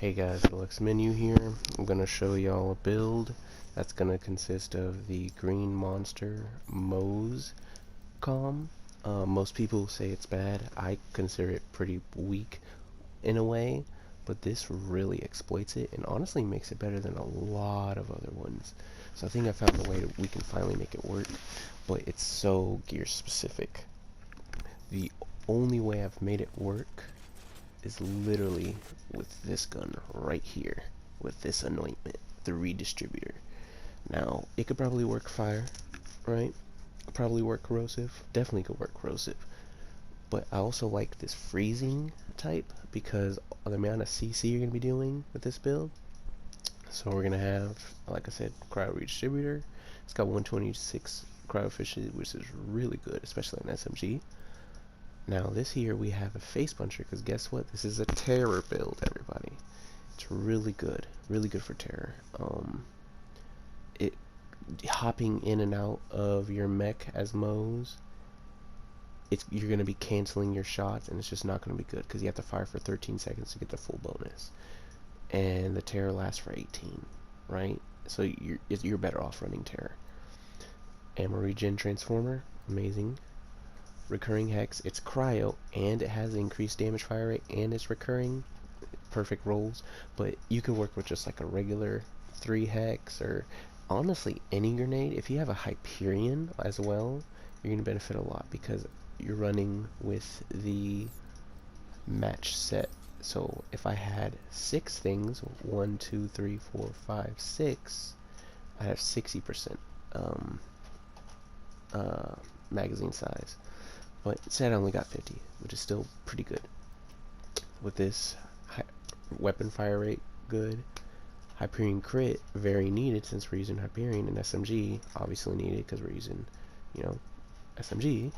Hey guys, DELUXEmenu here. I'm going to show y'all a build that's going to consist of the green monster moze com. Most people say it's bad. I consider it pretty weak in a way, but this really exploits it and honestly makes it better than a lot of other ones. So I think I found a way that we can finally make it work, but it's so gear specific. The only way I've made it work is literally with this gun right here, with this anointment, the redistributor. Now, it could probably work fire, right? Probably work corrosive, definitely could work corrosive. But I also like this freezing type because of the amount of CC you're going to be doing with this build. So we're going to have, like I said, cryo redistributor. It's got 126 cryo efficiency, which is really good, especially on SMG. Now this here we have a face puncher, because guess what? This is a terror build, everybody. It's really good for terror. It hopping in and out of your mech as moze, you're gonna be canceling your shots, and it's just not gonna be good because you have to fire for 13 seconds to get the full bonus, and the terror lasts for 18, right? So you're better off running terror. Ammo regen transformer, amazing. Recurring hex, it's cryo and it has increased damage fire rate and it's recurring, perfect rolls. But you can work with just like a regular 3 hex, or honestly any grenade. If you have a Hyperion as well, you're going to benefit a lot because you're running with the match set. So if I had 6 things, 1 2 3 4 5 6, I have 60% magazine size. But instead I only got 50, which is still pretty good. With this, weapon fire rate, good. Hyperion crit, very needed since we're using Hyperion, and SMG, obviously needed because we're using, SMG.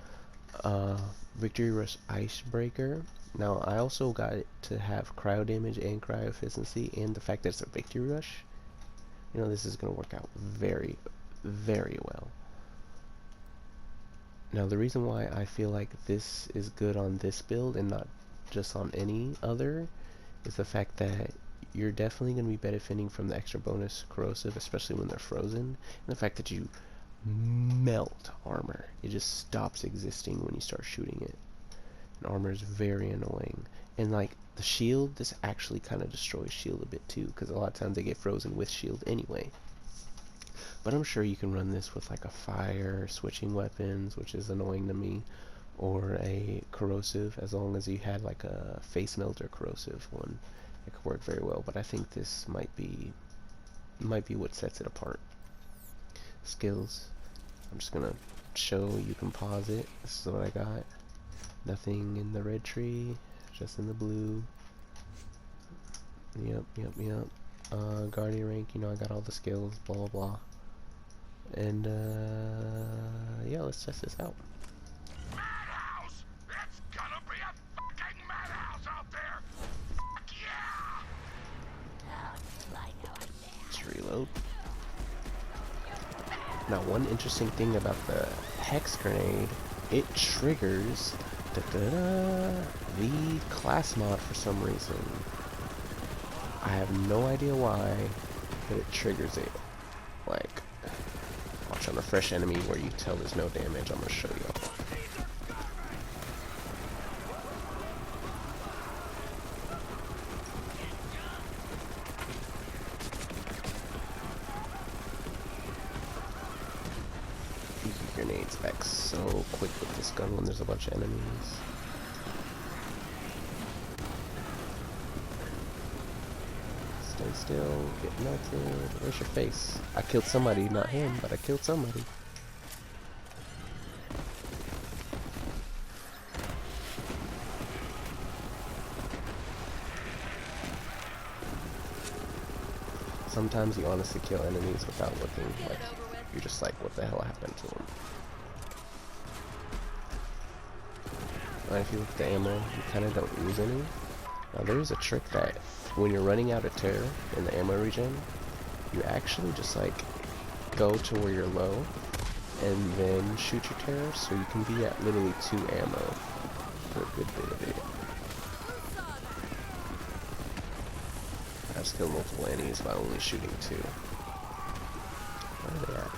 Victory Rush Icebreaker. Now I also got it to have cryo damage and cryo efficiency, and the fact that it's a Victory Rush, this is going to work out very, very well. Now the reason why I feel like this is good on this build and not just on any other is the fact that you're definitely going to be benefiting from the extra bonus corrosive, especially when they're frozen, and the fact that you melt armor. It just stops existing when you start shooting it. And armor is very annoying. And like the shield, this actually kind of destroys shield a bit too, because a lot of times they get frozen with shield anyway. But I'm sure you can run this with like a fire, switching weapons, which is annoying to me, or a corrosive, as long as you had like a face melter corrosive one. It could work very well, but I think this might be what sets it apart. Skills. I'm just gonna show, you can pause it. This is what I got. Nothing in the red tree, just in the blue. Yep. Guardian rank, I got all the skills, blah blah. And yeah, let's test this out. Madhouse! It's gonna be a fucking madhouse out there! Fuck yeah! Let's reload. Now, one interesting thing about the hex grenade, it triggers the class mod for some reason. I have no idea why, but it triggers it. Like, watch on a fresh enemy where you tell there's no damage. I'm gonna show you. These grenades back so quick with this gun when there's a bunch of enemies. Stay still, get melted. Where's your face? I killed somebody, not him, but I killed somebody. Sometimes you honestly kill enemies without looking. Like, you're just like, what the hell happened to them? And if you look at the ammo, you kind of don't lose any. Now there's a trick that when you're running out of terror in the ammo regen, you actually just like go to where you're low and then shoot your terror, so you can be at literally 2 ammo for a good bit of it. just kill multiple enemies by only shooting 2. Where are they at?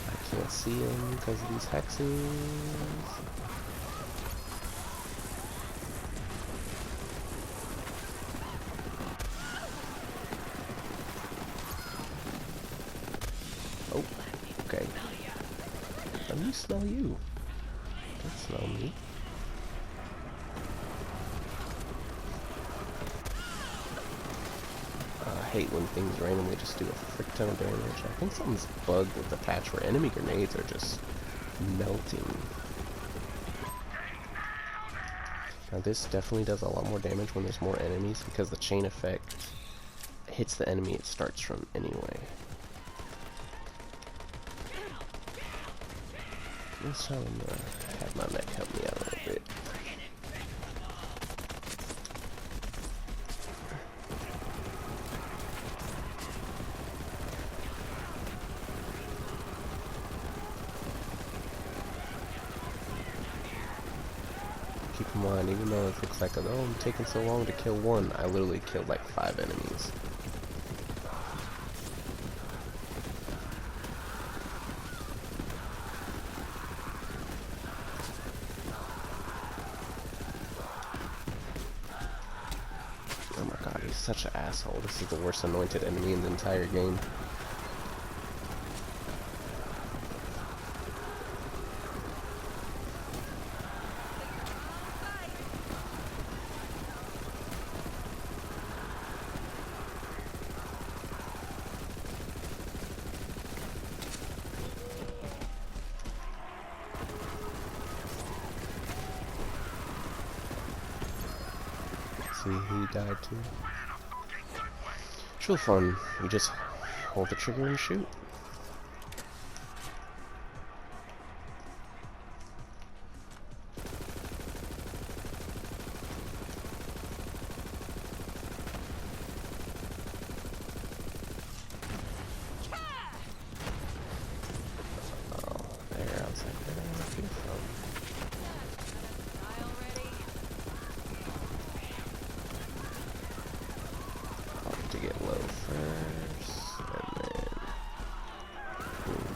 I can't see them because of these hexes. Oh, okay. Let me smell you. Don't smell me. I hate when things randomly just do a frick ton of damage. I think something's bugged with the patch where enemy grenades are just melting. Now this definitely does a lot more damage when there's more enemies because the chain effect hits the enemy it starts from anyway. Let's have my mech help me out a little bit. Keep in mind, even though it looks like, oh, I'm taking so long to kill one, I literally killed like 5 enemies. Oh my god, he's such an asshole. This is the worst anointed enemy in the entire game. See, he died too. It's real fun. You just hold the trigger and shoot. Oh, there, I was like, where did I get from? To get low first, and then boom.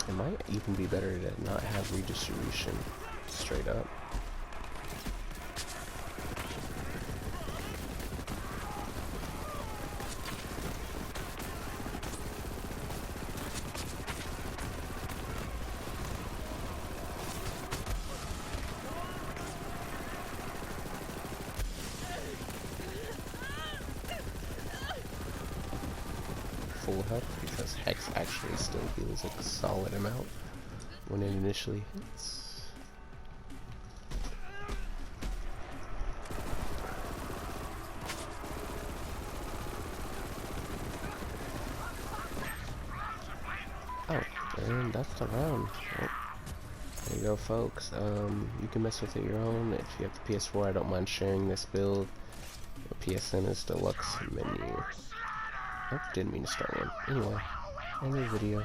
It might even be better to not have redistribution straight up. Full health because Hex actually still heals like a solid amount when it initially hits. Oh, and that's the round. Oh, there you go, folks. You can mess with it your own. If you have the PS4, I don't mind sharing this build. The PSN is DELUXEmenu. Oh, didn't mean to start one. Anyway, end the video.